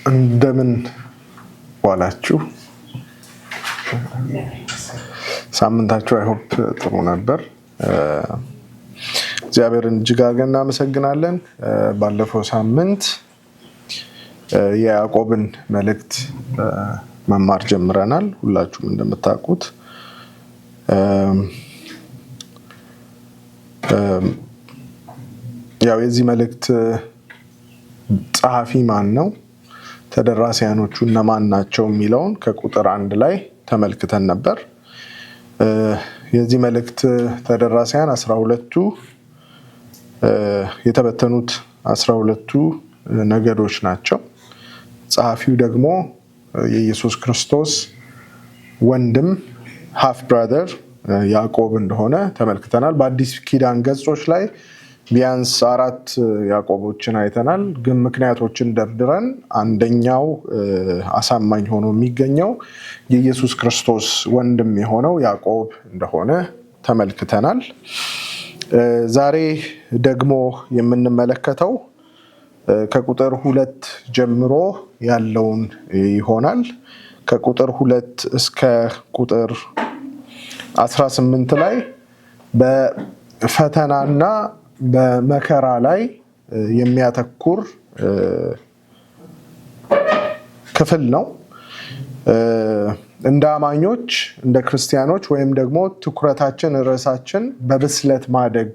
እንደምን ዋላችሁ? ሳምንታችሁ አይሆፕ ጥሩ ነበር። እግዚአብሔርን እጅግ አድርገን እናመሰግናለን። ባለፈው ሳምንት የያዕቆብን መልእክት መማር ጀምረናል። ሁላችሁም እንደምታውቁት ያው የዚህ መልእክት ጸሐፊ ማን ነው፣ ተደራሲያኖቹ እነማን ናቸው የሚለውን ከቁጥር 1 ላይ ተመልክተን ነበር። የዚህ መልእክት ተደራሲያን 12ቱ የተበተኑት 12ቱ ነገዶች ናቸው። ጸሐፊው ደግሞ የኢየሱስ ክርስቶስ ወንድም ሃፍ ብራዘር ያዕቆብ እንደሆነ ተመልክተናል። በአዲስ ኪዳን ገጾች ላይ ቢያንስ 4 ያዕቆቦችን አይተናል። ግን ምክንያቶችን ደርድረን አንደኛው አሳማኝ ሆኖ የሚገኘው የኢየሱስ ክርስቶስ ወንድም የሆነው ያዕቆብ እንደሆነ ተመልክተናል። ዛሬ ደግሞ የምንመለከተው ከቁጥር 2 ጀምሮ ያለውን ይሆናል። ከቁጥር 2 እስከ ቁጥር 18 ላይ በፈተናና በመከራ ላይ የሚያተኩር ክፍል ነው። እንደ አማኞች እንደ ክርስቲያኖች ወይም ደግሞ ትኩረታችን ርዕሳችን በብስለት ማደግ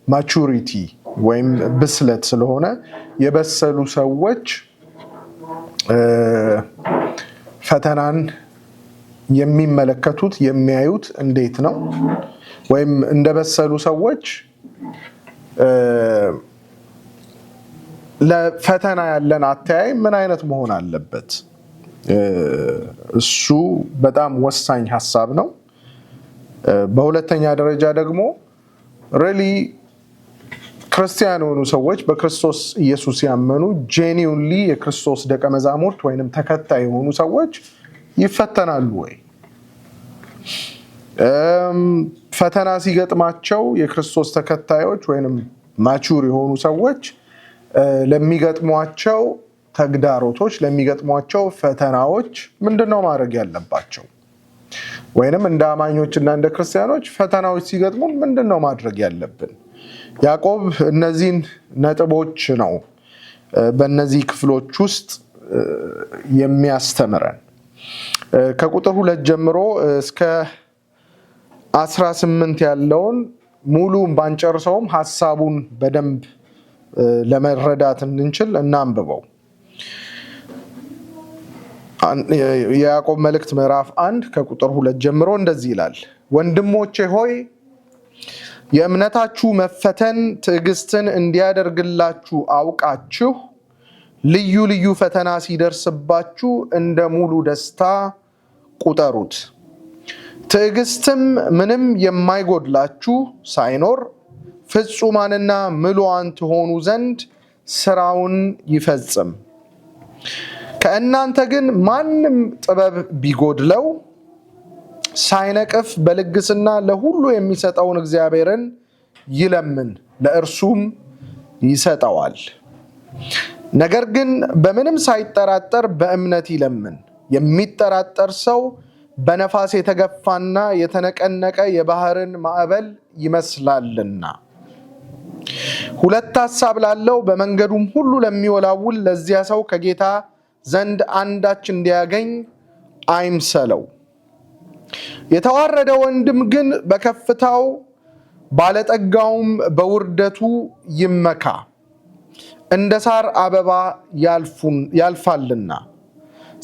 ማቹሪቲ ወይም ብስለት ስለሆነ የበሰሉ ሰዎች ፈተናን የሚመለከቱት የሚያዩት እንዴት ነው? ወይም እንደበሰሉ ሰዎች ለፈተና ያለን አተያይ ምን አይነት መሆን አለበት? እሱ በጣም ወሳኝ ሀሳብ ነው። በሁለተኛ ደረጃ ደግሞ ሪሊ ክርስቲያን የሆኑ ሰዎች በክርስቶስ ኢየሱስ ያመኑ ጄኒውንሊ የክርስቶስ ደቀ መዛሙርት ወይንም ተከታይ የሆኑ ሰዎች ይፈተናሉ ወይ? ፈተና ሲገጥማቸው የክርስቶስ ተከታዮች ወይንም ማቹር የሆኑ ሰዎች ለሚገጥሟቸው ተግዳሮቶች ለሚገጥሟቸው ፈተናዎች ምንድነው ማድረግ ያለባቸው? ወይንም እንደ አማኞች እና እንደ ክርስቲያኖች ፈተናዎች ሲገጥሙ ምንድነው ማድረግ ያለብን? ያዕቆብ እነዚህን ነጥቦች ነው በእነዚህ ክፍሎች ውስጥ የሚያስተምረን። ከቁጥር 2 ጀምሮ እስከ 18 ያለውን ሙሉን ባንጨርሰውም ሐሳቡን በደንብ ለመረዳት እንድንችል እናንብበው። የያዕቆብ መልእክት ምዕራፍ 1 ከቁጥር 2 ጀምሮ እንደዚህ ይላል። ወንድሞቼ ሆይ የእምነታችሁ መፈተን ትዕግስትን እንዲያደርግላችሁ አውቃችሁ ልዩ ልዩ ፈተና ሲደርስባችሁ እንደ ሙሉ ደስታ ቁጠሩት። ትዕግስትም ምንም የማይጎድላችሁ ሳይኖር ፍጹማንና ምሉዓን ትሆኑ ዘንድ ስራውን ይፈጽም። ከእናንተ ግን ማንም ጥበብ ቢጎድለው ሳይነቅፍ በልግስና ለሁሉ የሚሰጠውን እግዚአብሔርን ይለምን፣ ለእርሱም ይሰጠዋል። ነገር ግን በምንም ሳይጠራጠር በእምነት ይለምን። የሚጠራጠር ሰው በነፋስ የተገፋና የተነቀነቀ የባህርን ማዕበል ይመስላልና። 2 ሐሳብ ላለው በመንገዱም ሁሉ ለሚወላውል ለዚያ ሰው ከጌታ ዘንድ አንዳች እንዲያገኝ አይምሰለው። የተዋረደ ወንድም ግን በከፍታው ባለጠጋውም በውርደቱ ይመካ። እንደ ሳር አበባ ያልፋልና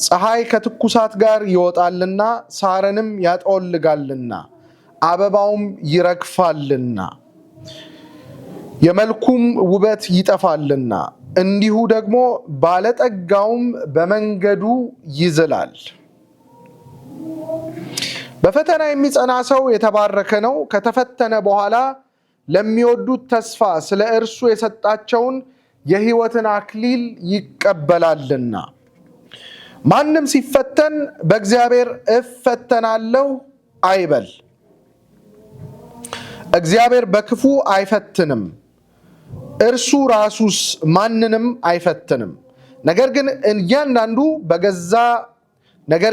ፀሐይ ከትኩሳት ጋር ይወጣልና ሳርንም ያጠወልጋልና አበባውም ይረግፋልና የመልኩም ውበት ይጠፋልና እንዲሁ ደግሞ ባለጠጋውም በመንገዱ ይዝላል። በፈተና የሚጸና ሰው የተባረከ ነው፣ ከተፈተነ በኋላ ለሚወዱት ተስፋ ስለ እርሱ የሰጣቸውን የሕይወትን አክሊል ይቀበላልና። ማንም ሲፈተን በእግዚአብሔር እፈተናለሁ አይበል። እግዚአብሔር በክፉ አይፈትንም፣ እርሱ ራሱስ ማንንም አይፈትንም። ነገር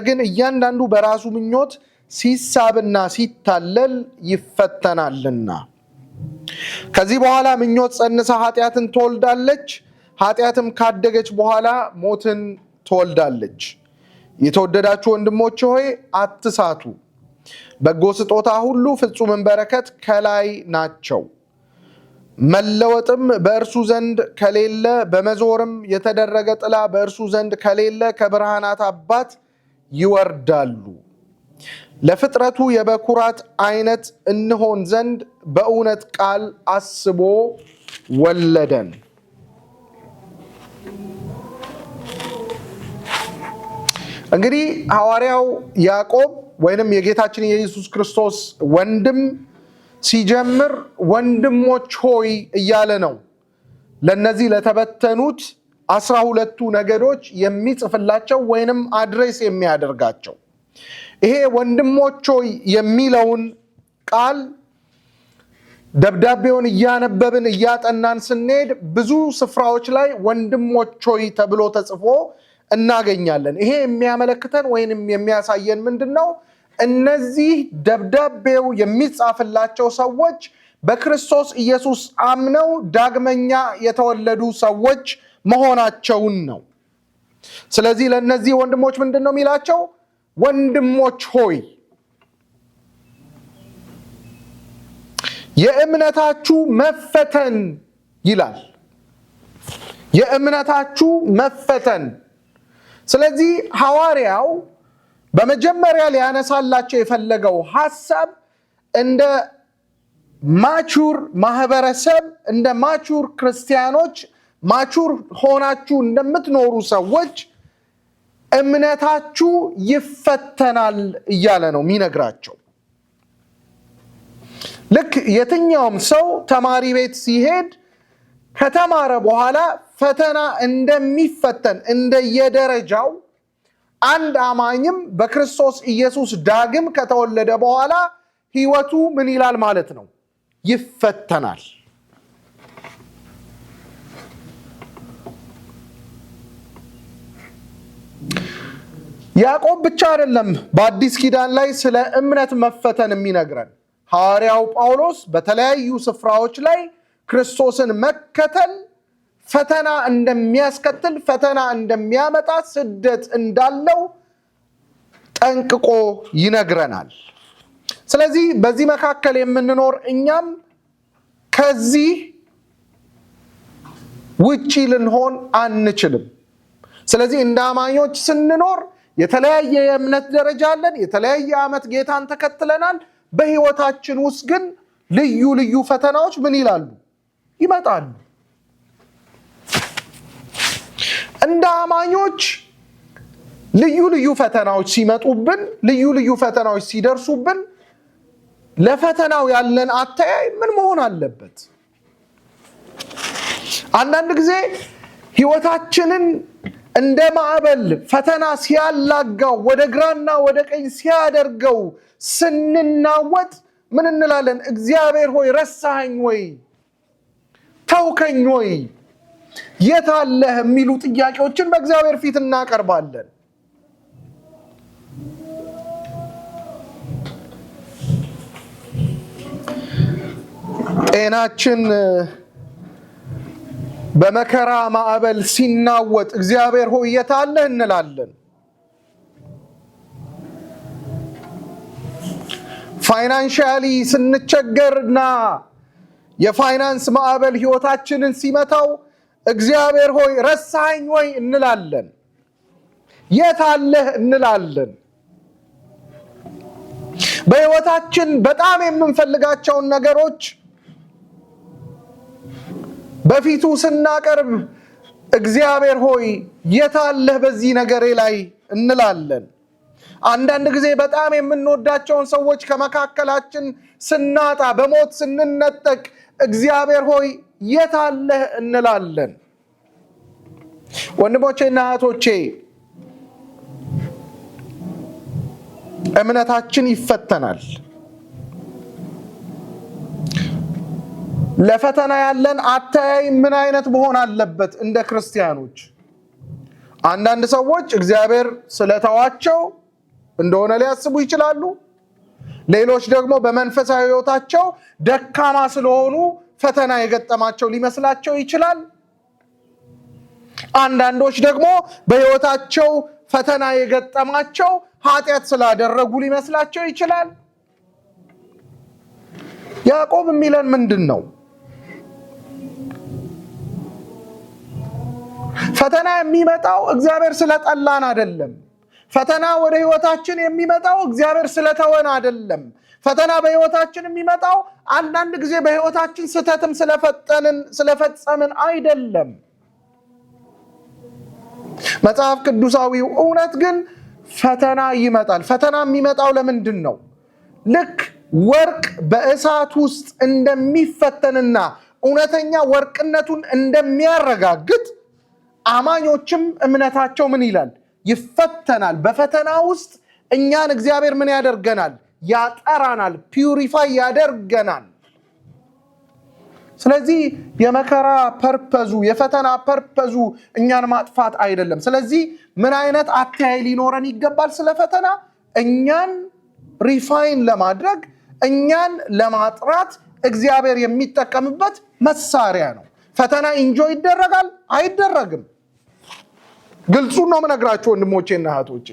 ግን እያንዳንዱ በራሱ ምኞት ሲሳብና ሲታለል ይፈተናልና። ከዚህ በኋላ ምኞት ጸንሳ ኃጢአትን ትወልዳለች፣ ኃጢአትም ካደገች በኋላ ሞትን ትወልዳለች። የተወደዳችሁ ወንድሞች ሆይ አትሳቱ። በጎ ስጦታ ሁሉ ፍጹምን በረከት ከላይ ናቸው፣ መለወጥም በእርሱ ዘንድ ከሌለ፣ በመዞርም የተደረገ ጥላ በእርሱ ዘንድ ከሌለ ከብርሃናት አባት ይወርዳሉ። ለፍጥረቱ የበኩራት አይነት እንሆን ዘንድ በእውነት ቃል አስቦ ወለደን። እንግዲህ ሐዋርያው ያዕቆብ ወይንም የጌታችን የኢየሱስ ክርስቶስ ወንድም ሲጀምር ወንድሞች ሆይ እያለ ነው ለነዚህ ለተበተኑት 12ቱ ነገዶች የሚጽፍላቸው ወይንም አድሬስ የሚያደርጋቸው። ይሄ ወንድሞች ሆይ የሚለውን ቃል ደብዳቤውን እያነበብን እያጠናን ስንሄድ ብዙ ስፍራዎች ላይ ወንድሞች ሆይ ተብሎ ተጽፎ እናገኛለን። ይሄ የሚያመለክተን ወይንም የሚያሳየን ምንድነው? እነዚህ ደብዳቤው የሚጻፍላቸው ሰዎች በክርስቶስ ኢየሱስ አምነው ዳግመኛ የተወለዱ ሰዎች መሆናቸውን ነው። ስለዚህ ለነዚህ ወንድሞች ምንድነው የሚላቸው? ወንድሞች ሆይ የእምነታችሁ መፈተን ይላል። የእምነታችሁ መፈተን። ስለዚህ ሐዋርያው በመጀመሪያ ሊያነሳላቸው የፈለገው ሐሳብ እንደ ማቹር ማህበረሰብ፣ እንደ ማቹር ክርስቲያኖች፣ ማቹር ሆናችሁ እንደምትኖሩ ሰዎች እምነታችሁ ይፈተናል እያለ ነው የሚነግራቸው። ልክ የትኛውም ሰው ተማሪ ቤት ሲሄድ ከተማረ በኋላ ፈተና እንደሚፈተን እንደየደረጃው አንድ አማኝም በክርስቶስ ኢየሱስ ዳግም ከተወለደ በኋላ ሕይወቱ ምን ይላል ማለት ነው? ይፈተናል። ያዕቆብ ብቻ አይደለም በአዲስ ኪዳን ላይ ስለ እምነት መፈተን የሚነግረን። ሐዋርያው ጳውሎስ በተለያዩ ስፍራዎች ላይ ክርስቶስን መከተል ፈተና እንደሚያስከትል፣ ፈተና እንደሚያመጣ፣ ስደት እንዳለው ጠንቅቆ ይነግረናል። ስለዚህ በዚህ መካከል የምንኖር እኛም ከዚህ ውጪ ልንሆን አንችልም። ስለዚህ እንደ አማኞች ስንኖር የተለያየ የእምነት ደረጃ አለን። የተለያየ ዓመት ጌታን ተከትለናል። በሕይወታችን ውስጥ ግን ልዩ ልዩ ፈተናዎች ምን ይላሉ? ይመጣሉ። እንደ አማኞች ልዩ ልዩ ፈተናዎች ሲመጡብን፣ ልዩ ልዩ ፈተናዎች ሲደርሱብን ለፈተናው ያለን አተያይ ምን መሆን አለበት? አንዳንድ ጊዜ ሕይወታችንን እንደ ማዕበል ፈተና ሲያላጋው ወደ ግራና ወደ ቀኝ ሲያደርገው ስንናወጥ ምን እንላለን? እግዚአብሔር ሆይ ረሳኸኝ ወይ? ተውከኝ ወይ? የት አለህ? የሚሉ ጥያቄዎችን በእግዚአብሔር ፊት እናቀርባለን። ጤናችን በመከራ ማዕበል ሲናወጥ እግዚአብሔር ሆይ የት አለህ እንላለን። ፋይናንሻሊ ስንቸገርና የፋይናንስ ማዕበል ሕይወታችንን ሲመታው እግዚአብሔር ሆይ ረሳኸኝ ወይ እንላለን። የት አለህ እንላለን። በሕይወታችን በጣም የምንፈልጋቸውን ነገሮች በፊቱ ስናቀርብ እግዚአብሔር ሆይ የት አለህ በዚህ ነገሬ ላይ እንላለን። አንዳንድ ጊዜ በጣም የምንወዳቸውን ሰዎች ከመካከላችን ስናጣ፣ በሞት ስንነጠቅ እግዚአብሔር ሆይ የት አለህ እንላለን። ወንድሞቼና እህቶቼ እምነታችን ይፈተናል። ለፈተና ያለን አተያይ ምን አይነት መሆን አለበት? እንደ ክርስቲያኖች አንዳንድ ሰዎች እግዚአብሔር ስለተዋቸው እንደሆነ ሊያስቡ ይችላሉ። ሌሎች ደግሞ በመንፈሳዊ ሕይወታቸው ደካማ ስለሆኑ ፈተና የገጠማቸው ሊመስላቸው ይችላል። አንዳንዶች ደግሞ በሕይወታቸው ፈተና የገጠማቸው ኃጢአት ስላደረጉ ሊመስላቸው ይችላል። ያዕቆብ የሚለን ምንድን ነው? ፈተና የሚመጣው እግዚአብሔር ስለጠላን አይደለም። ፈተና ወደ ሕይወታችን የሚመጣው እግዚአብሔር ስለተወን አይደለም። ፈተና በሕይወታችን የሚመጣው አንዳንድ ጊዜ በሕይወታችን ስህተትም ስለፈጸምን አይደለም። መጽሐፍ ቅዱሳዊው እውነት ግን ፈተና ይመጣል። ፈተና የሚመጣው ለምንድን ነው? ልክ ወርቅ በእሳት ውስጥ እንደሚፈተንና እውነተኛ ወርቅነቱን እንደሚያረጋግጥ አማኞችም እምነታቸው ምን ይላል? ይፈተናል። በፈተና ውስጥ እኛን እግዚአብሔር ምን ያደርገናል? ያጠራናል፣ ፒውሪፋይ ያደርገናል። ስለዚህ የመከራ ፐርፐዙ የፈተና ፐርፐዙ እኛን ማጥፋት አይደለም። ስለዚህ ምን አይነት አተያይ ሊኖረን ይገባል? ስለ ፈተና እኛን ሪፋይን ለማድረግ እኛን ለማጥራት እግዚአብሔር የሚጠቀምበት መሳሪያ ነው። ፈተና ኢንጆይ ይደረጋል? አይደረግም። ግልጹን ነው የምነግራችሁ ወንድሞቼና እህቶቼ።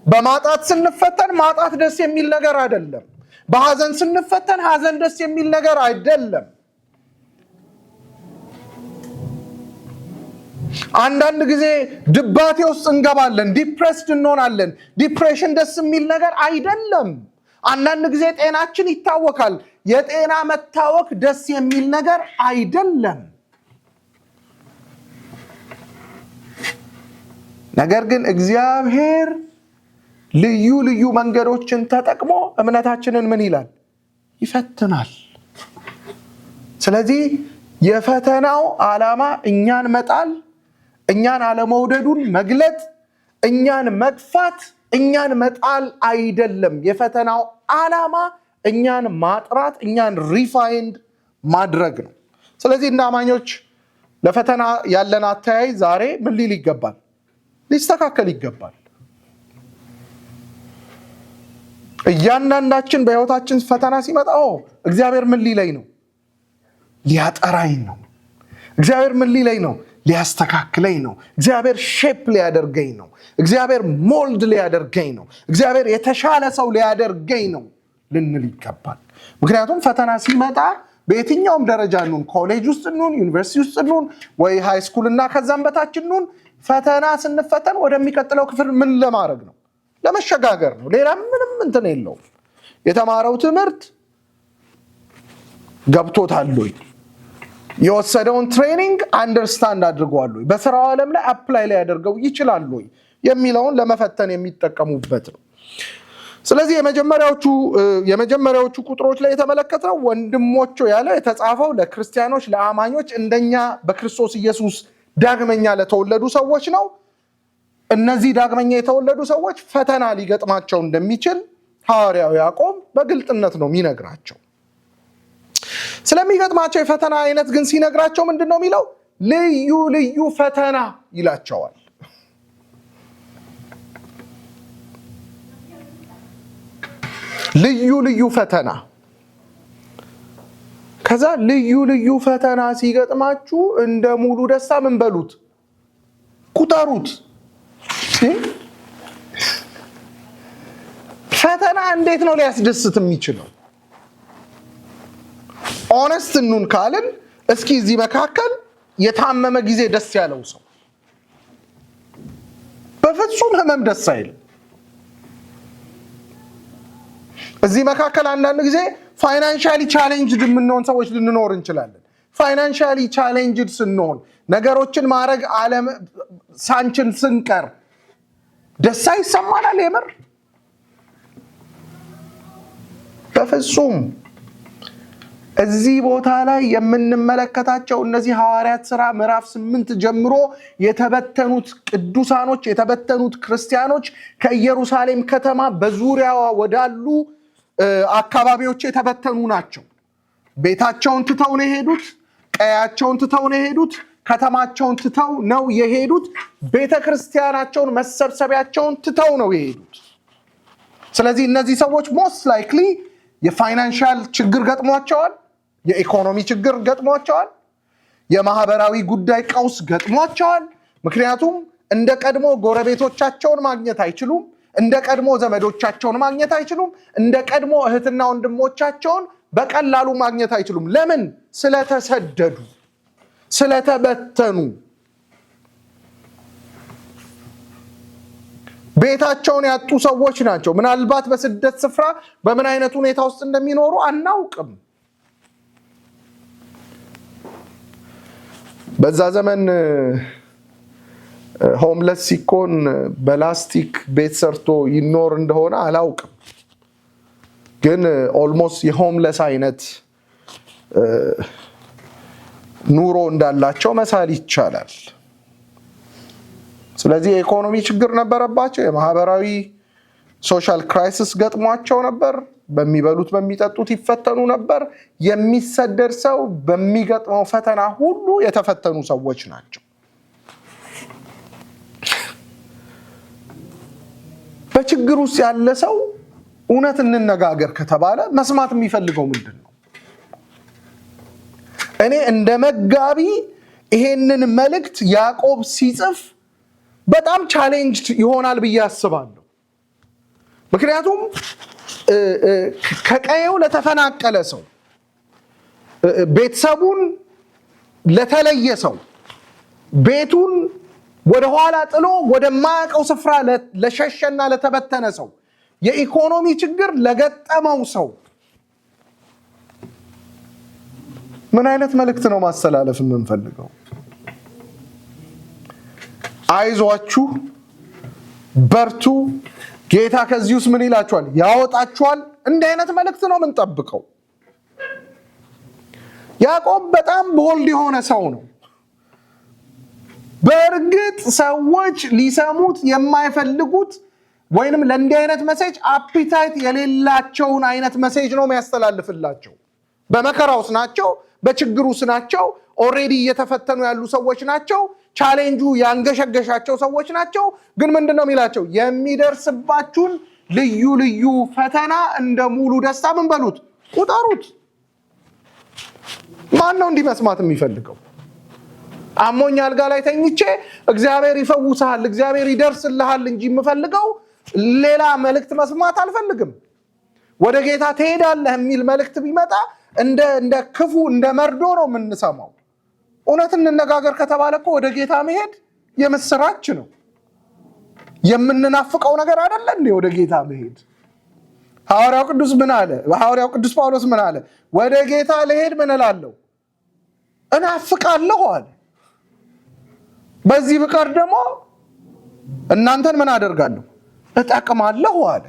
በማጣት ስንፈተን ማጣት ደስ የሚል ነገር አይደለም። በሐዘን ስንፈተን ሐዘን ደስ የሚል ነገር አይደለም። አንዳንድ ጊዜ ድባቴ ውስጥ እንገባለን፣ ዲፕሬስድ እንሆናለን። ዲፕሬሽን ደስ የሚል ነገር አይደለም። አንዳንድ ጊዜ ጤናችን ይታወካል። የጤና መታወክ ደስ የሚል ነገር አይደለም። ነገር ግን እግዚአብሔር ልዩ ልዩ መንገዶችን ተጠቅሞ እምነታችንን ምን ይላል? ይፈትናል። ስለዚህ የፈተናው ዓላማ እኛን መጣል፣ እኛን አለመውደዱን መግለጥ፣ እኛን መግፋት፣ እኛን መጣል አይደለም። የፈተናው ዓላማ እኛን ማጥራት፣ እኛን ሪፋይንድ ማድረግ ነው። ስለዚህ እንደ አማኞች ለፈተና ያለን አተያይ ዛሬ ምን ሊል ይገባል? ሊስተካከል ይገባል። እያንዳንዳችን በሕይወታችን ፈተና ሲመጣ እግዚአብሔር ምን ሊለኝ ነው? ሊያጠራኝ ነው። እግዚአብሔር ምን ሊለኝ ነው? ሊያስተካክለኝ ነው። እግዚአብሔር ሼፕ ሊያደርገኝ ነው። እግዚአብሔር ሞልድ ሊያደርገኝ ነው። እግዚአብሔር የተሻለ ሰው ሊያደርገኝ ነው ልንል ይገባል። ምክንያቱም ፈተና ሲመጣ በየትኛውም ደረጃ እንሁን፣ ኮሌጅ ውስጥ እንሁን፣ ዩኒቨርሲቲ ውስጥ እንሁን፣ ወይ ሃይ ስኩል እና ከዛም በታች እንሁን፣ ፈተና ስንፈተን ወደሚቀጥለው ክፍል ምን ለማድረግ ነው? ለመሸጋገር ነው። ሌላ ምንም እንትን የለውም። የተማረው ትምህርት ገብቶታል ወይ? የወሰደውን ትሬኒንግ አንደርስታንድ አድርጓል ወይ? በስራው ዓለም ላይ አፕላይ ላይ ያደርገው ይችላል ወይ የሚለውን ለመፈተን የሚጠቀሙበት ነው። ስለዚህ የመጀመሪያዎቹ ቁጥሮች ላይ የተመለከተው ወንድሞቹ ያለው የተጻፈው ለክርስቲያኖች ለአማኞች እንደኛ በክርስቶስ ኢየሱስ ዳግመኛ ለተወለዱ ሰዎች ነው። እነዚህ ዳግመኛ የተወለዱ ሰዎች ፈተና ሊገጥማቸው እንደሚችል ሐዋርያው ያዕቆብ በግልጥነት ነው የሚነግራቸው። ስለሚገጥማቸው የፈተና አይነት ግን ሲነግራቸው ምንድን ነው የሚለው? ልዩ ልዩ ፈተና ይላቸዋል። ልዩ ልዩ ፈተና። ከዛ ልዩ ልዩ ፈተና ሲገጥማችሁ እንደ ሙሉ ደስታ ምን በሉት? ቁጠሩት። ፈተና እንዴት ነው ሊያስደስት የሚችለው? ኦነስት እንሁን ካልን እስኪ እዚህ መካከል የታመመ ጊዜ ደስ ያለው ሰው? በፍጹም ህመም ደስ አይልም። እዚህ መካከል አንዳንድ ጊዜ ፋይናንሻሊ ቻሌንጅድ የምንሆን ሰዎች ልንኖር እንችላለን። ፋይናንሻሊ ቻሌንጅድ ስንሆን ነገሮችን ማድረግ ሳንችል ስንቀር ደስታ ይሰማናል? የምር በፍጹም። እዚህ ቦታ ላይ የምንመለከታቸው እነዚህ ሐዋርያት ሥራ ምዕራፍ 8 ጀምሮ የተበተኑት ቅዱሳኖች የተበተኑት ክርስቲያኖች ከኢየሩሳሌም ከተማ በዙሪያዋ ወዳሉ አካባቢዎች የተበተኑ ናቸው። ቤታቸውን ትተው ነው የሄዱት። ቀያቸውን ትተው ነው የሄዱት። ከተማቸውን ትተው ነው የሄዱት። ቤተክርስቲያናቸውን መሰብሰቢያቸውን ትተው ነው የሄዱት። ስለዚህ እነዚህ ሰዎች ሞስት ላይክሊ የፋይናንሻል ችግር ገጥሟቸዋል፣ የኢኮኖሚ ችግር ገጥሟቸዋል፣ የማህበራዊ ጉዳይ ቀውስ ገጥሟቸዋል። ምክንያቱም እንደ ቀድሞ ጎረቤቶቻቸውን ማግኘት አይችሉም፣ እንደ ቀድሞ ዘመዶቻቸውን ማግኘት አይችሉም፣ እንደ ቀድሞ እህትና ወንድሞቻቸውን በቀላሉ ማግኘት አይችሉም። ለምን? ስለተሰደዱ፣ ስለተበተኑ፣ ቤታቸውን ያጡ ሰዎች ናቸው። ምናልባት በስደት ስፍራ በምን አይነት ሁኔታ ውስጥ እንደሚኖሩ አናውቅም። በዛ ዘመን ሆምለስ ሲኮን በላስቲክ ቤት ሰርቶ ይኖር እንደሆነ አላውቅም፣ ግን ኦልሞስት የሆምለስ አይነት ኑሮ እንዳላቸው መሳል ይቻላል። ስለዚህ የኢኮኖሚ ችግር ነበረባቸው፣ የማህበራዊ ሶሻል ክራይሲስ ገጥሟቸው ነበር። በሚበሉት በሚጠጡት ይፈተኑ ነበር። የሚሰደድ ሰው በሚገጥመው ፈተና ሁሉ የተፈተኑ ሰዎች ናቸው። በችግር ውስጥ ያለ ሰው እውነት እንነጋገር ከተባለ መስማት የሚፈልገው ምንድን ነው? እኔ እንደ መጋቢ ይሄንን መልእክት ያዕቆብ ሲጽፍ በጣም ቻሌንጅ ይሆናል ብዬ አስባለሁ። ምክንያቱም ከቀየው ለተፈናቀለ ሰው፣ ቤተሰቡን ለተለየ ሰው፣ ቤቱን ወደ ኋላ ጥሎ ወደማያውቀው ስፍራ ለሸሸና ለተበተነ ሰው፣ የኢኮኖሚ ችግር ለገጠመው ሰው ምን አይነት መልእክት ነው ማስተላለፍ የምንፈልገው? አይዟችሁ፣ በርቱ፣ ጌታ ከዚህ ውስጥ ምን ይላችኋል? ያወጣችኋል። እንዲህ አይነት መልእክት ነው የምንጠብቀው። ያዕቆብ በጣም ቦልድ የሆነ ሰው ነው። በእርግጥ ሰዎች ሊሰሙት የማይፈልጉት ወይንም ለእንዲህ አይነት መሴጅ አፒታይት የሌላቸውን አይነት መሴጅ ነው የሚያስተላልፍላቸው። በመከራ ውስጥ ናቸው፣ በችግር ውስጥ ናቸው፣ ኦልሬዲ እየተፈተኑ ያሉ ሰዎች ናቸው፣ ቻሌንጁ ያንገሸገሻቸው ሰዎች ናቸው። ግን ምንድን ነው የሚላቸው? የሚደርስባችሁን ልዩ ልዩ ፈተና እንደ ሙሉ ደስታ ምን በሉት? ቁጠሩት። ማን ነው እንዲህ መስማት የሚፈልገው? አሞኝ አልጋ ላይ ተኝቼ እግዚአብሔር ይፈውስሃል፣ እግዚአብሔር ይደርስልሃል እንጂ የምፈልገው ሌላ መልእክት መስማት አልፈልግም። ወደ ጌታ ትሄዳለህ የሚል መልእክት ቢመጣ እንደ ክፉ እንደ መርዶ ነው የምንሰማው። እውነት እንነጋገር ከተባለ እኮ ወደ ጌታ መሄድ የምስራች ነው። የምንናፍቀው ነገር አይደለ እንዴ? ወደ ጌታ መሄድ ሐዋርያው ቅዱስ ምን አለ? ሐዋርያው ቅዱስ ጳውሎስ ምን አለ? ወደ ጌታ ልሄድ ምን እላለሁ? እናፍቃለሁ አለ። በዚህ ብቀር ደግሞ እናንተን ምን አደርጋለሁ? እጠቅማለሁ አለ።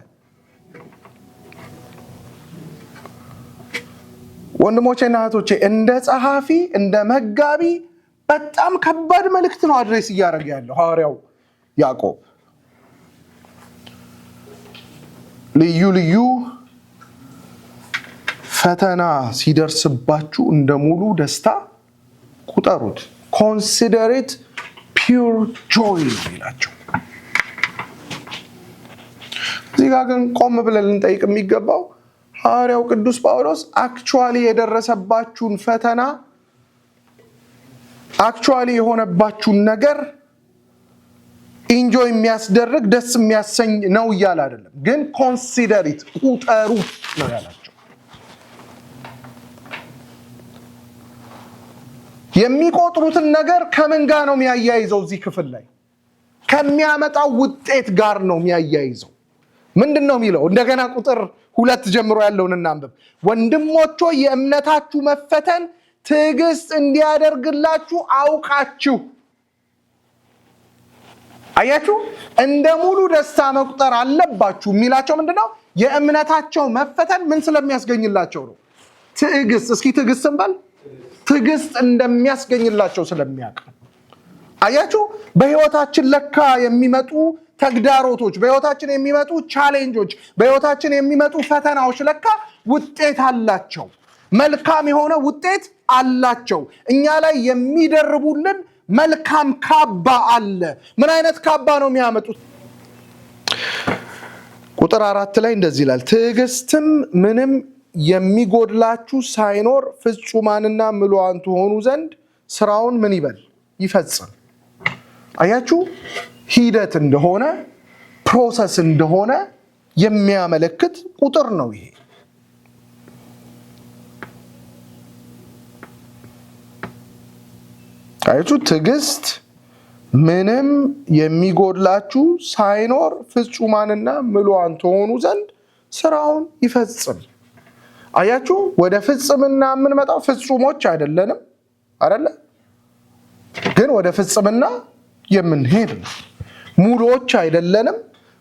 ወንድሞቼና እህቶቼ እንደ ጸሐፊ እንደ መጋቢ በጣም ከባድ መልእክት ነው አድሬስ እያደረገ ያለው ሐዋርያው ያዕቆብ። ልዩ ልዩ ፈተና ሲደርስባችሁ እንደ ሙሉ ደስታ ቁጠሩት። ኮንሲደር ኢት ፒውር ጆይ ነው ይላቸው። እዚህ ጋር ግን ቆም ብለን ልንጠይቅ የሚገባው ሐዋርያው ቅዱስ ጳውሎስ አክቹዋሊ የደረሰባችሁን ፈተና አክቹዋሊ የሆነባችሁን ነገር ኢንጆይ የሚያስደርግ ደስ የሚያሰኝ ነው እያለ አይደለም፣ ግን ኮንሲደር ኢት ቁጠሩ ነው ያላቸው። የሚቆጥሩትን ነገር ከምን ጋር ነው የሚያያይዘው? እዚህ ክፍል ላይ ከሚያመጣው ውጤት ጋር ነው የሚያያይዘው። ምንድን ነው የሚለው? እንደገና ቁጥር 2 ጀምሮ ያለውን እናንብብ። ወንድሞች ሆይ የእምነታችሁ መፈተን ትዕግስት እንዲያደርግላችሁ አውቃችሁ። አያችሁ፣ እንደ ሙሉ ደስታ መቁጠር አለባችሁ የሚላቸው ምንድነው? የእምነታቸው መፈተን ምን ስለሚያስገኝላቸው ነው? ትዕግስት። እስኪ ትዕግስት እንበል። ትዕግስት እንደሚያስገኝላቸው ስለሚያውቅ። አያችሁ፣ በህይወታችን ለካ የሚመጡ ተግዳሮቶች፣ በህይወታችን የሚመጡ ቻሌንጆች፣ በህይወታችን የሚመጡ ፈተናዎች ለካ ውጤት አላቸው። መልካም የሆነ ውጤት አላቸው። እኛ ላይ የሚደርቡልን መልካም ካባ አለ። ምን አይነት ካባ ነው የሚያመጡት? ቁጥር 4 ላይ እንደዚህ ይላል፣ ትዕግስትም ምንም የሚጎድላችሁ ሳይኖር ፍጹማንና ምሉዓን ትሆኑ ዘንድ ስራውን ምን ይበል? ይፈጽም። አያችሁ፣ ሂደት እንደሆነ ፕሮሰስ እንደሆነ የሚያመለክት ቁጥር ነው ይሄ። አያችሁ፣ ትዕግስት ምንም የሚጎድላችሁ ሳይኖር ፍጹማንና ምሉዓን ትሆኑ ዘንድ ስራውን ይፈጽም። አያችሁ፣ ወደ ፍጽምና የምንመጣው ፍጹሞች አይደለንም አይደለ? ግን ወደ ፍጽምና የምንሄድ ነው። ሙሉዎች አይደለንም።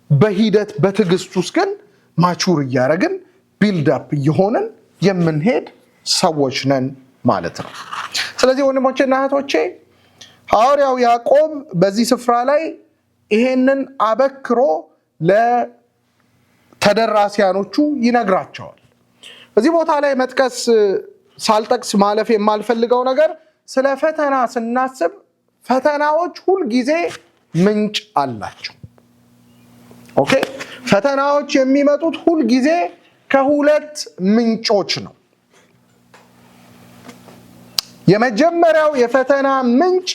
በሂደት በትዕግስት ውስጥ ግን ማቹር እያደረግን ቢልድ አፕ እየሆንን የምንሄድ ሰዎች ነን ማለት ነው። ስለዚህ ወንድሞቼና እህቶቼ ሐዋርያው ያዕቆብ በዚህ ስፍራ ላይ ይሄንን አበክሮ ለተደራሲያኖቹ ይነግራቸዋል። እዚህ ቦታ ላይ መጥቀስ ሳልጠቅስ ማለፍ የማልፈልገው ነገር ስለ ፈተና ስናስብ ፈተናዎች ሁል ጊዜ ምንጭ አላቸው። ኦኬ፣ ፈተናዎች የሚመጡት ሁል ጊዜ ከሁለት ምንጮች ነው። የመጀመሪያው የፈተና ምንጭ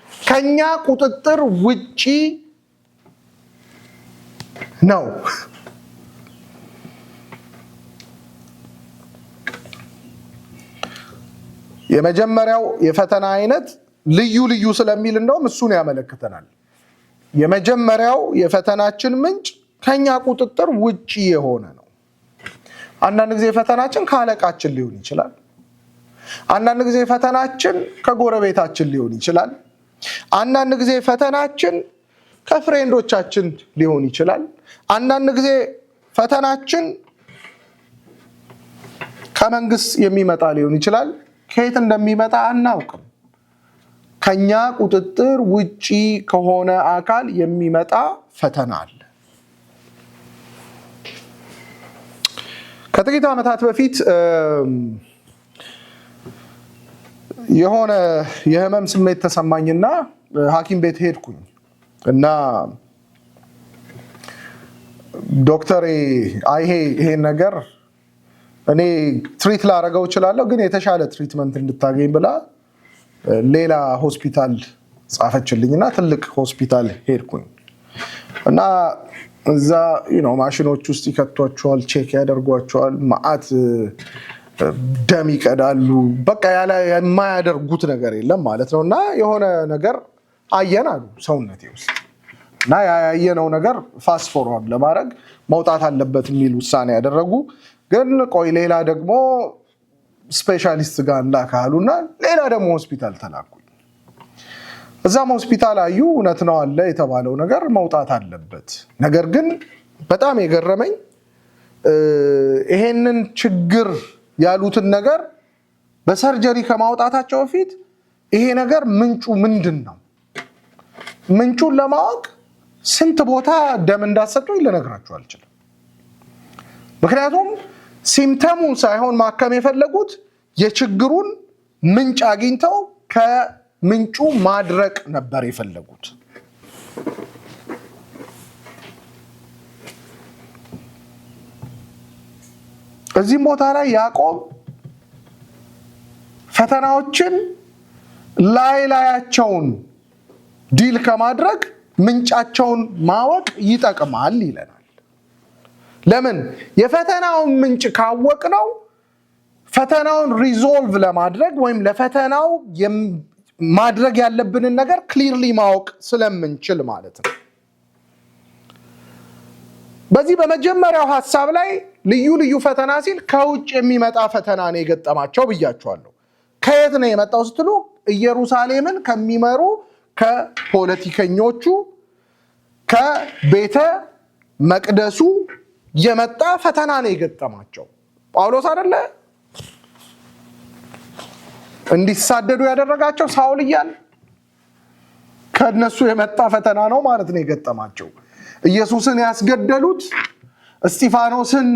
ከኛ ቁጥጥር ውጪ ነው። የመጀመሪያው የፈተና አይነት ልዩ ልዩ ስለሚል እንደውም እሱን ያመለክተናል። የመጀመሪያው የፈተናችን ምንጭ ከኛ ቁጥጥር ውጪ የሆነ ነው። አንዳንድ ጊዜ ፈተናችን ከአለቃችን ሊሆን ይችላል። አንዳንድ ጊዜ ፈተናችን ከጎረቤታችን ሊሆን ይችላል። አንዳንድ ጊዜ ፈተናችን ከፍሬንዶቻችን ሊሆን ይችላል። አንዳንድ ጊዜ ፈተናችን ከመንግስት የሚመጣ ሊሆን ይችላል። ከየት እንደሚመጣ አናውቅም። ከኛ ቁጥጥር ውጪ ከሆነ አካል የሚመጣ ፈተና አለ። ከጥቂት ዓመታት በፊት የሆነ የህመም ስሜት ተሰማኝና ሐኪም ቤት ሄድኩኝ እና ዶክተሬ ይሄን ነገር እኔ ትሪት ላደርገው እችላለሁ፣ ግን የተሻለ ትሪትመንት እንድታገኝ ብላ ሌላ ሆስፒታል ጻፈችልኝና ትልቅ ሆስፒታል ሄድኩኝ እና እዛ ማሽኖች ውስጥ ይከቷቸዋል፣ ቼክ ያደርጓቸዋል፣ መዓት ደም ይቀዳሉ። በቃ ያለ የማያደርጉት ነገር የለም ማለት ነው። እና የሆነ ነገር አየን አሉ ሰውነቴ ውስጥ እና ያየነው ነገር ፋስት ፎርዋርድ ለማድረግ መውጣት አለበት የሚል ውሳኔ ያደረጉ። ግን ቆይ ሌላ ደግሞ ስፔሻሊስት ጋር እንዳካሉና ሌላ ደግሞ ሆስፒታል ተላኩኝ። እዛም ሆስፒታል አዩ፣ እውነት ነው አለ የተባለው ነገር መውጣት አለበት። ነገር ግን በጣም የገረመኝ ይሄንን ችግር ያሉትን ነገር በሰርጀሪ ከማውጣታቸው በፊት ይሄ ነገር ምንጩ ምንድን ነው? ምንጩን ለማወቅ ስንት ቦታ ደም እንዳሰጡኝ ልነግራችሁ አልችልም። ምክንያቱም ሲምፕተሙን ሳይሆን ማከም የፈለጉት የችግሩን ምንጭ አግኝተው ከምንጩ ማድረቅ ነበር የፈለጉት። እዚህም ቦታ ላይ ያዕቆብ ፈተናዎችን ላያቸውን ዲል ከማድረግ ምንጫቸውን ማወቅ ይጠቅማል ይለናል። ለምን? የፈተናውን ምንጭ ካወቅነው ፈተናውን ሪዞልቭ ለማድረግ ወይም ለፈተናው ማድረግ ያለብንን ነገር ክሊርሊ ማወቅ ስለምንችል ማለት ነው። በዚህ በመጀመሪያው ሐሳብ ላይ ልዩ ልዩ ፈተና ሲል ከውጭ የሚመጣ ፈተና ነው የገጠማቸው ብያቸዋለሁ። ከየት ነው የመጣው ስትሉ ኢየሩሳሌምን ከሚመሩ ከፖለቲከኞቹ ከቤተ መቅደሱ የመጣ ፈተና ነው የገጠማቸው። ጳውሎስ አይደለ እንዲሳደዱ ያደረጋቸው? ሳውል እያለ ከነሱ የመጣ ፈተና ነው ማለት ነው የገጠማቸው። ኢየሱስን ያስገደሉት፣ እስጢፋኖስን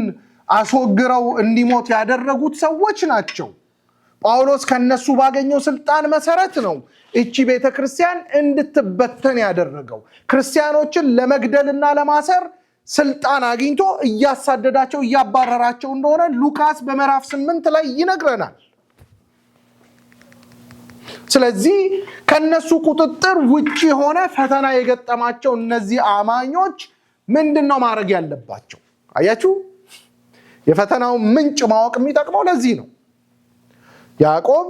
አስወግረው እንዲሞት ያደረጉት ሰዎች ናቸው። ጳውሎስ ከነሱ ባገኘው ስልጣን መሰረት ነው እቺ ቤተክርስቲያን እንድትበተን ያደረገው። ክርስቲያኖችን ለመግደልና ለማሰር ስልጣን አግኝቶ እያሳደዳቸው እያባረራቸው እንደሆነ ሉቃስ በምዕራፍ 8 ላይ ይነግረናል። ስለዚህ ከነሱ ቁጥጥር ውጪ ሆነ ፈተና የገጠማቸው እነዚህ አማኞች ምንድነው ማድረግ ያለባቸው? አያችሁ፣ የፈተናው ምንጭ ማወቅ የሚጠቅመው ለዚህ ነው። ያዕቆብ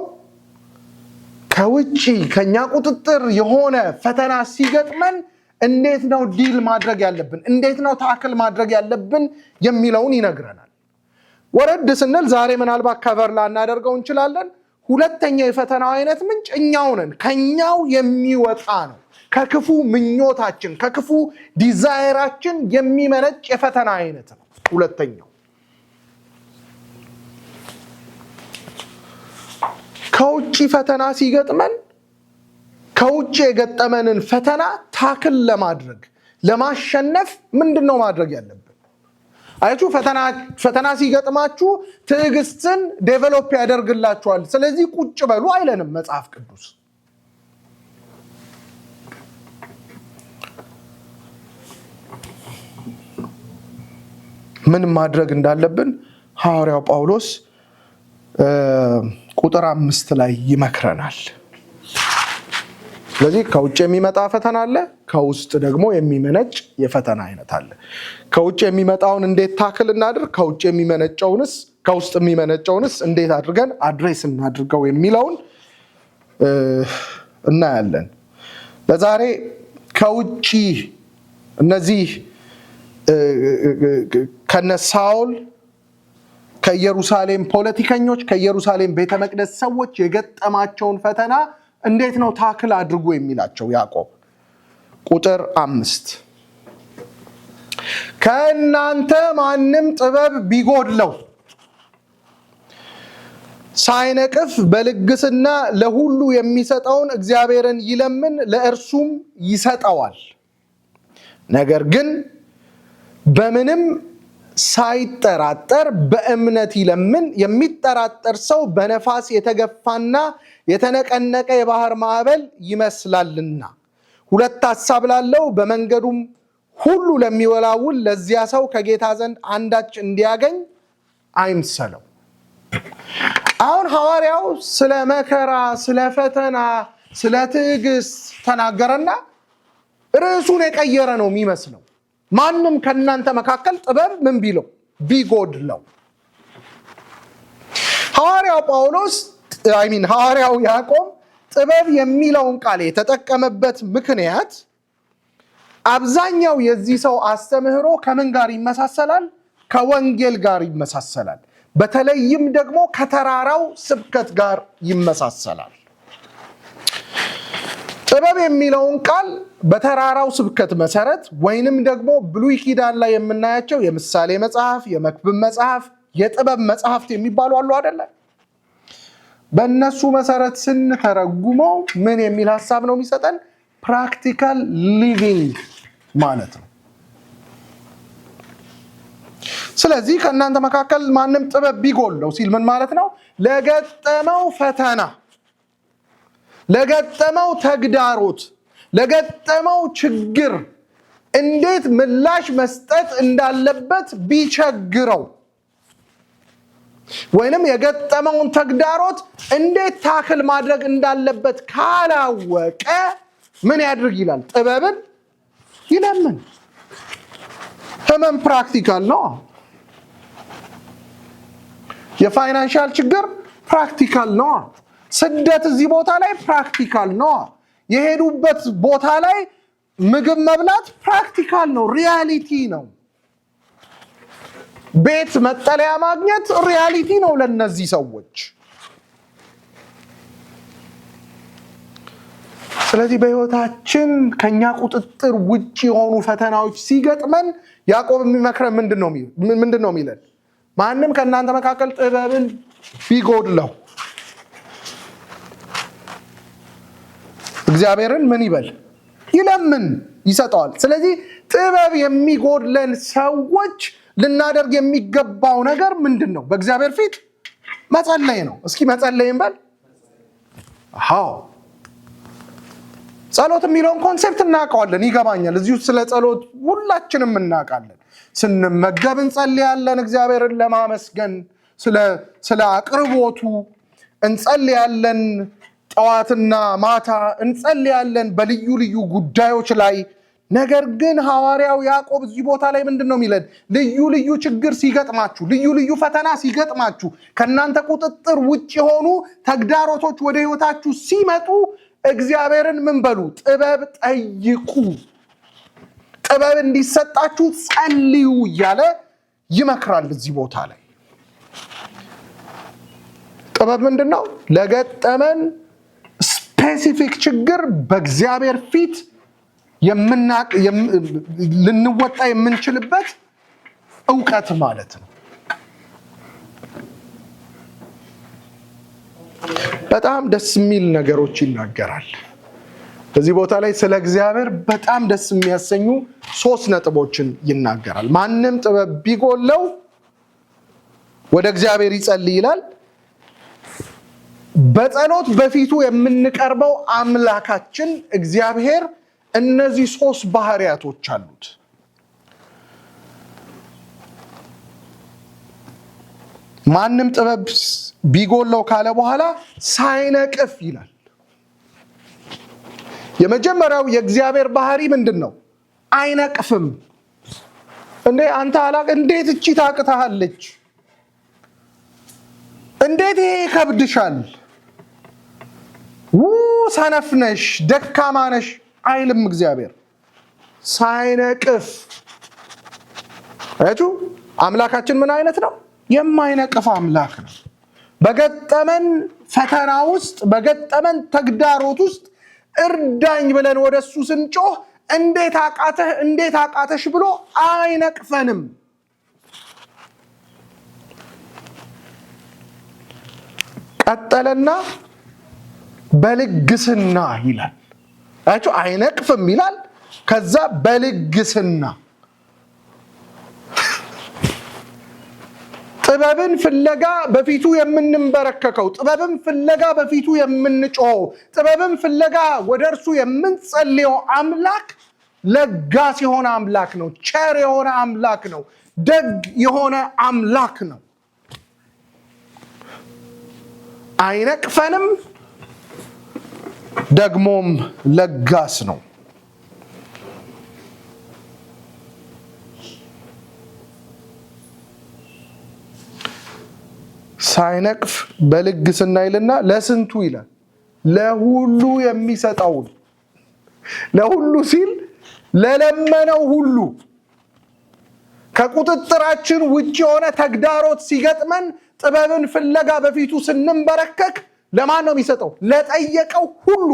ከውጪ ከኛ ቁጥጥር የሆነ ፈተና ሲገጥመን እንዴት ነው ዲል ማድረግ ያለብን፣ እንዴት ነው ታክል ማድረግ ያለብን የሚለውን ይነግረናል። ወረድ ስንል ዛሬ ምናልባት ከቨር ላናደርገው እንችላለን። ሁለተኛው የፈተናው አይነት ምንጭ እኛው ነን። ከኛው የሚወጣ ነው። ከክፉ ምኞታችን ከክፉ ዲዛይራችን የሚመነጭ የፈተና አይነት ነው። ሁለተኛው ከውጪ ፈተና ሲገጥመን ከውጪ የገጠመንን ፈተና ታክል ለማድረግ ለማሸነፍ ምንድነው ማድረግ ያለብን? አያችሁ፣ ፈተና ሲገጥማችሁ ትዕግስትን ዴቨሎፕ ያደርግላችኋል። ስለዚህ ቁጭ በሉ አይለንም መጽሐፍ ቅዱስ። ምን ማድረግ እንዳለብን ሐዋርያው ጳውሎስ ቁጥር 5 ላይ ይመክረናል። ስለዚህ ከውጭ የሚመጣ ፈተና አለ፣ ከውስጥ ደግሞ የሚመነጭ የፈተና አይነት አለ። ከውጭ የሚመጣውን እንዴት ታክል እናድርግ፣ ከውጭ ከውስጥ የሚመነጨውንስ እንዴት አድርገን አድሬስ እናድርገው የሚለውን እናያለን። ለዛሬ ከውጭ እነዚህ ከነሳውል ከኢየሩሳሌም ፖለቲከኞች ከኢየሩሳሌም ቤተ መቅደስ ሰዎች የገጠማቸውን ፈተና እንዴት ነው ታክል አድርጉ የሚላቸው ያዕቆብ ቁጥር 5 ከእናንተ ማንም ጥበብ ቢጎድለው ሳይነቅፍ በልግስና ለሁሉ የሚሰጠውን እግዚአብሔርን ይለምን ለእርሱም ይሰጠዋል። ነገር ግን በምንም ሳይጠራጠር በእምነት ይለምን። የሚጠራጠር ሰው በነፋስ የተገፋና የተነቀነቀ የባህር ማዕበል ይመስላልና ሁለት ሐሳብ ላለው በመንገዱም ሁሉ ለሚወላውል ለዚያ ሰው ከጌታ ዘንድ አንዳች እንዲያገኝ አይምሰለው። አሁን ሐዋርያው ስለ መከራ፣ ስለ ፈተና፣ ስለ ትዕግስት ተናገረና ርዕሱን የቀየረ ነው የሚመስለው። ማንም ከእናንተ መካከል ጥበብ ምን ቢለው ቢጎድለው። ሐዋርያው ያዕቆብ ጥበብ የሚለውን ቃል የተጠቀመበት ምክንያት አብዛኛው የዚህ ሰው አስተምህሮ ከምን ጋር ይመሳሰላል? ከወንጌል ጋር ይመሳሰላል። በተለይም ደግሞ ከተራራው ስብከት ጋር ይመሳሰላል። ጥበብ የሚለውን ቃል በተራራው ስብከት መሰረት ወይንም ደግሞ ብሉይ ኪዳን ላይ የምናያቸው የምሳሌ መጽሐፍ፣ የመክብብ መጽሐፍ፣ የጥበብ መጽሐፍት የሚባሉ አሉ አይደለ? በእነሱ መሰረት ስንተረጉመው ምን የሚል ሐሳብ ነው የሚሰጠን? ፕራክቲካል ሊቪንግ ማለት ነው። ስለዚህ ከእናንተ መካከል ማንም ጥበብ ቢጎድለው ሲል ምን ማለት ነው? ለገጠመው ፈተና፣ ለገጠመው ተግዳሮት፣ ለገጠመው ችግር እንዴት ምላሽ መስጠት እንዳለበት ቢቸግረው ወይንም የገጠመውን ተግዳሮት እንዴት ታክል ማድረግ እንዳለበት ካላወቀ ምን ያድርግ ይላል? ጥበብን ይለምን። ህመም ፕራክቲካል ነው። የፋይናንሻል ችግር ፕራክቲካል ነው። ስደት እዚህ ቦታ ላይ ፕራክቲካል ነው። የሄዱበት ቦታ ላይ ምግብ መብላት ፕራክቲካል ነው፣ ሪያሊቲ ነው። ቤት መጠለያ ማግኘት ሪያሊቲ ነው ለነዚህ ሰዎች። ስለዚህ በህይወታችን ከኛ ቁጥጥር ውጪ የሆኑ ፈተናዎች ሲገጥመን ያዕቆብ የሚመክረን ምንድነው የሚለን? ማንም ከእናንተ መካከል ጥበብን ቢጎድለው እግዚአብሔርን ምን ይበል? ይለምን፣ ይሰጠዋል። ስለዚህ ጥበብ የሚጎድለን ሰዎች ልናደርግ የሚገባው ነገር ምንድነው? በእግዚአብሔር ፊት መጸለይ ነው። እስኪ መጸለይ እንበል። አዎ ጸሎት የሚለውን ኮንሴፕት እናውቀዋለን፣ ይገባኛል። እዚሁ ስለ ጸሎት ሁላችንም እናውቃለን። ስንመገብ እንጸልያለን እግዚአብሔርን ለማመስገን፣ ስለ አቅርቦቱ እንጸልያለን፣ ጠዋትና ማታ እንጸልያለን በልዩ ልዩ ጉዳዮች ላይ። ነገር ግን ሐዋርያው ያዕቆብ እዚህ ቦታ ላይ ምንድነው የሚለን? ልዩ ልዩ ችግር ሲገጥማችሁ፣ ልዩ ልዩ ፈተና ሲገጥማችሁ፣ ከናንተ ቁጥጥር ውጭ የሆኑ ተግዳሮቶች ወደ ህይወታችሁ ሲመጡ እግዚአብሔርን ምን በሉ? ጥበብ ጠይቁ፣ ጥበብ እንዲሰጣችሁ ጸልዩ እያለ ይመክራል እዚህ ቦታ ላይ። ጥበብ ምንድነው? ለገጠመን ስፔሲፊክ ችግር በእግዚአብሔር ፊት ልንወጣ የምንችልበት ዕውቀት ማለት ነው። በጣም ደስ የሚል ነገሮች ይናገራል በዚህ ቦታ ላይ። ስለ እግዚአብሔር በጣም ደስ የሚያሰኙ 3 ነጥቦችን ይናገራል። ማንም ጥበብ ቢጎለው ወደ እግዚአብሔር ይጸልይ ይላል። በጸሎት በፊቱ የምንቀርበው አምላካችን እግዚአብሔር እነዚህ 3 ባህሪያቶች አሉት። ማንም ጥበብ ቢጎለው ካለ በኋላ ሳይነቅፍ ይላል። የመጀመሪያው የእግዚአብሔር ባህሪ ምንድነው? አይነቅፍም። አንተ እንዴት እቺ ታቅታለች? እንዴት ይሄ ከብድሻል? ሰነፍነሽ፣ ደካማነሽ አይልም እግዚአብሔር። ሳይነቅፍ አያችሁ፣ አምላካችን ምን አይነት ነው? የማይነቅፍ አምላክ ነው። በገጠመን ፈተና ውስጥ፣ በገጠመን ተግዳሮት ውስጥ እርዳኝ ብለን ወደሱ ስንጮህ እንዴት አቃተህ፣ እንዴት አቃተሽ ብሎ አይነቅፈንም። ቀጠለና በልግስና ይላል። አያችሁ፣ አይነቅፍም ይላል። ከዛ በልግስና ጥበብን ፍለጋ በፊቱ የምንበረከከው፣ ጥበብን ፍለጋ በፊቱ የምንጮኸው፣ ጥበብን ፍለጋ ወደ እርሱ የምንጸልየው አምላክ ለጋስ የሆነ አምላክ ነው። ቸር የሆነ አምላክ ነው። ደግ የሆነ አምላክ ነው። አይነቅፈንም፣ ደግሞም ለጋስ ነው። ሳይነቅፍ በልግስና ይልና ለስንቱ ይላል? ለሁሉ የሚሰጠውን። ለሁሉ ሲል ለለመነው ሁሉ። ከቁጥጥራችን ውጭ የሆነ ተግዳሮት ሲገጥመን ጥበብን ፍለጋ በፊቱ ስንንበረከክ ለማን ነው የሚሰጠው? ለጠየቀው ሁሉ፣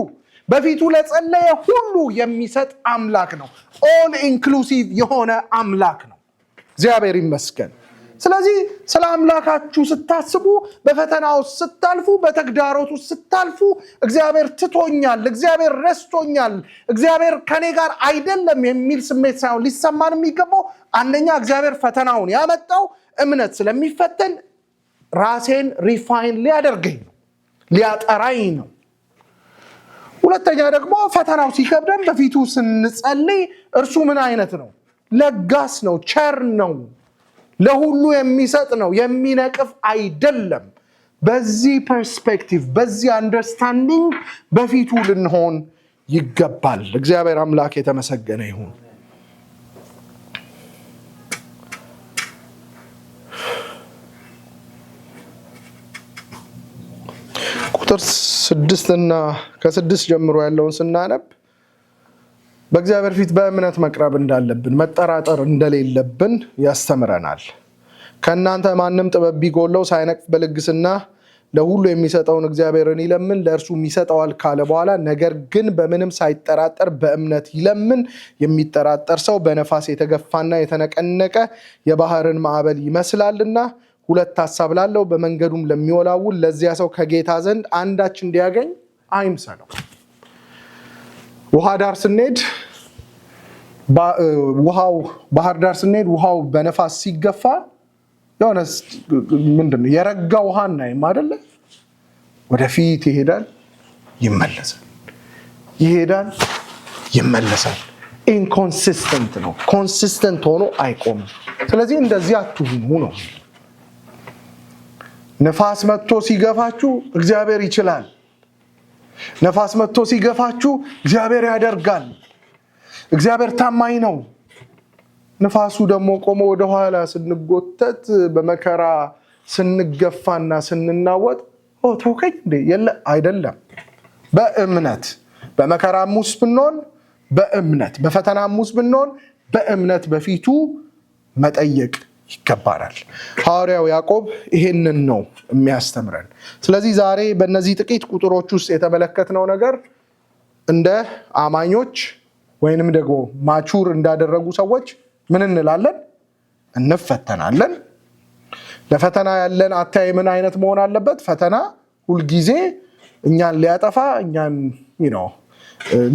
በፊቱ ለጸለየ ሁሉ የሚሰጥ አምላክ ነው። ኦል ኢንክሉሲቭ የሆነ አምላክ ነው። እግዚአብሔር ይመስገን። ስለዚህ ስለ አምላካችሁ ስታስቡ፣ በፈተና ውስጥ ስታልፉ፣ በተግዳሮት ውስጥ ስታልፉ እግዚአብሔር ትቶኛል፣ እግዚአብሔር ረስቶኛል፣ እግዚአብሔር ከኔ ጋር አይደለም የሚል ስሜት ሳይሆን ሊሰማን የሚገባው፣ አንደኛ እግዚአብሔር ፈተናውን ያመጣው እምነት ስለሚፈተን ራሴን ሪፋይን ሊያደርገኝ ነው፣ ሊያጠራኝ ነው። ሁለተኛ ደግሞ ፈተናው ሲከብደን በፊቱ ስንጸልይ እርሱ ምን አይነት ነው? ለጋስ ነው፣ ቸር ነው፣ ለሁሉ የሚሰጥ ነው፣ የሚነቅፍ አይደለም። በዚህ ፐርስፔክቲቭ፣ በዚህ አንደርስታንዲንግ በፊቱ ልንሆን ይገባል። እግዚአብሔር አምላክ የተመሰገነ ይሁን። ቁጥር 6 እና ከ6 ጀምሮ ያለውን ስናነብ በእግዚአብሔር ፊት በእምነት መቅረብ እንዳለብን፣ መጠራጠር እንደሌለብን ያስተምረናል። ከእናንተ ማንም ጥበብ ቢጎለው ሳይነቅፍ በልግስና ለሁሉ የሚሰጠውን እግዚአብሔርን ይለምን ለእርሱም ይሰጠዋል ካለ በኋላ፣ ነገር ግን በምንም ሳይጠራጠር በእምነት ይለምን። የሚጠራጠር ሰው በነፋስ የተገፋና የተነቀነቀ የባህርን ማዕበል ይመስላልና 2 ሐሳብ ላለው በመንገዱም ለሚወላውል ለዚያ ሰው ከጌታ ዘንድ አንዳች እንዲያገኝ አይምሰለው። ውሃ ዳር ስንሄድ ውሃው ባህር ዳር ስንሄድ ውሃው በነፋስ ሲገፋ የሆነ ምንድነው የረጋ ውሃ እናይም አይደለ? ወደፊት ይሄዳል ይመለሳል፣ ይሄዳል ይመለሳል። ኢንኮንሲስተንት ነው። ኮንሲስተንት ሆኖ አይቆምም። ስለዚህ እንደዚህ አትሁኑ ነው። ነፋስ መጥቶ ሲገፋችሁ እግዚአብሔር ይችላል። ነፋስ መጥቶ ሲገፋችሁ እግዚአብሔር ያደርጋል። እግዚአብሔር ታማኝ ነው። ነፋሱ ደግሞ ቆሞ ወደ ኋላ ስንጎተት በመከራ ስንገፋና ስንናወጥ ተውከኝ እንዴ የለ አይደለም። በእምነት በመከራም ውስጥ ብንሆን በእምነት በፈተናም ውስጥ ብንሆን በእምነት በፊቱ መጠየቅ ይገባናል። ሐዋርያው ያዕቆብ ይሄንን ነው የሚያስተምረን። ስለዚህ ዛሬ በእነዚህ ጥቂት ቁጥሮች ውስጥ የተመለከትነው ነገር እንደ አማኞች ወይንም ደግሞ ማቹር እንዳደረጉ ሰዎች ምን እንላለን? እንፈተናለን። ለፈተና ያለን አታይ ምን አይነት መሆን አለበት? ፈተና ሁልጊዜ እኛን ሊያጠፋ እኛን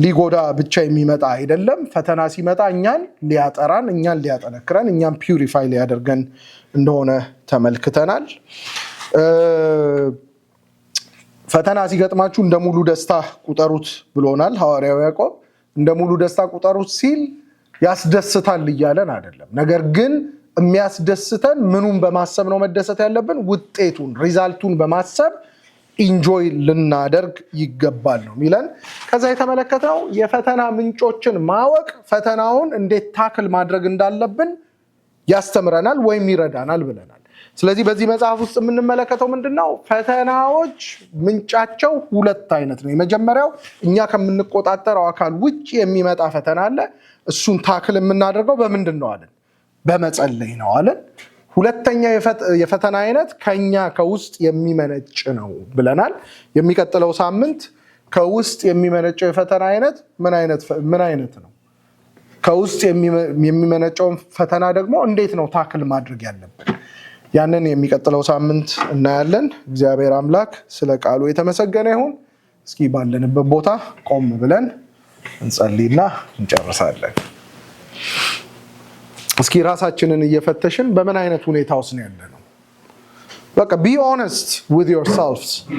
ሊጎዳ ብቻ የሚመጣ አይደለም። ፈተና ሲመጣ እኛን ሊያጠራን፣ እኛን ሊያጠነክረን፣ እኛን ፒውሪፋይ ሊያደርገን እንደሆነ ተመልክተናል። ፈተና ሲገጥማችሁ እንደ ሙሉ ደስታ ቁጠሩት ብሎናል ሐዋርያው ያዕቆብ። እንደ ሙሉ ደስታ ቁጠሩት ሲል ያስደስታል እያለን አይደለም። ነገር ግን የሚያስደስተን ምኑን በማሰብ ነው መደሰት ያለብን? ውጤቱን ሪዛልቱን በማሰብ ኢንጆይ ልናደርግ ይገባል ነው ሚለን። ከዛ የተመለከተው የፈተና ምንጮችን ማወቅ ፈተናውን እንዴት ታክል ማድረግ እንዳለብን ያስተምረናል ወይም ይረዳናል ብለናል። ስለዚህ በዚህ መጽሐፍ ውስጥ የምንመለከተው ምንድነው? ፈተናዎች ምንጫቸው ሁለት አይነት ነው። የመጀመሪያው እኛ ከምንቆጣጠረው አካል ውጭ የሚመጣ ፈተና አለ። እሱን ታክል የምናደርገው በምንድን ነው አለን? በመጸለይ ነው አለን። ሁለተኛ የፈተና አይነት ከኛ ከውስጥ የሚመነጭ ነው ብለናል። የሚቀጥለው ሳምንት ከውስጥ የሚመነጨው የፈተና አይነት ምን አይነት ነው? ከውስጥ የሚመነጨውን ፈተና ደግሞ እንዴት ነው ታክል ማድረግ ያለብን? ያንን የሚቀጥለው ሳምንት እናያለን። እግዚአብሔር አምላክ ስለ ቃሉ የተመሰገነ ይሁን። እስኪ ባለንበት ቦታ ቆም ብለን እንጸልይና እንጨርሳለን። እስኪ ራሳችንን እየፈተሽን በምን አይነት ሁኔታ ውስጥ ነው ያለነው? በቃ be honest with yourselves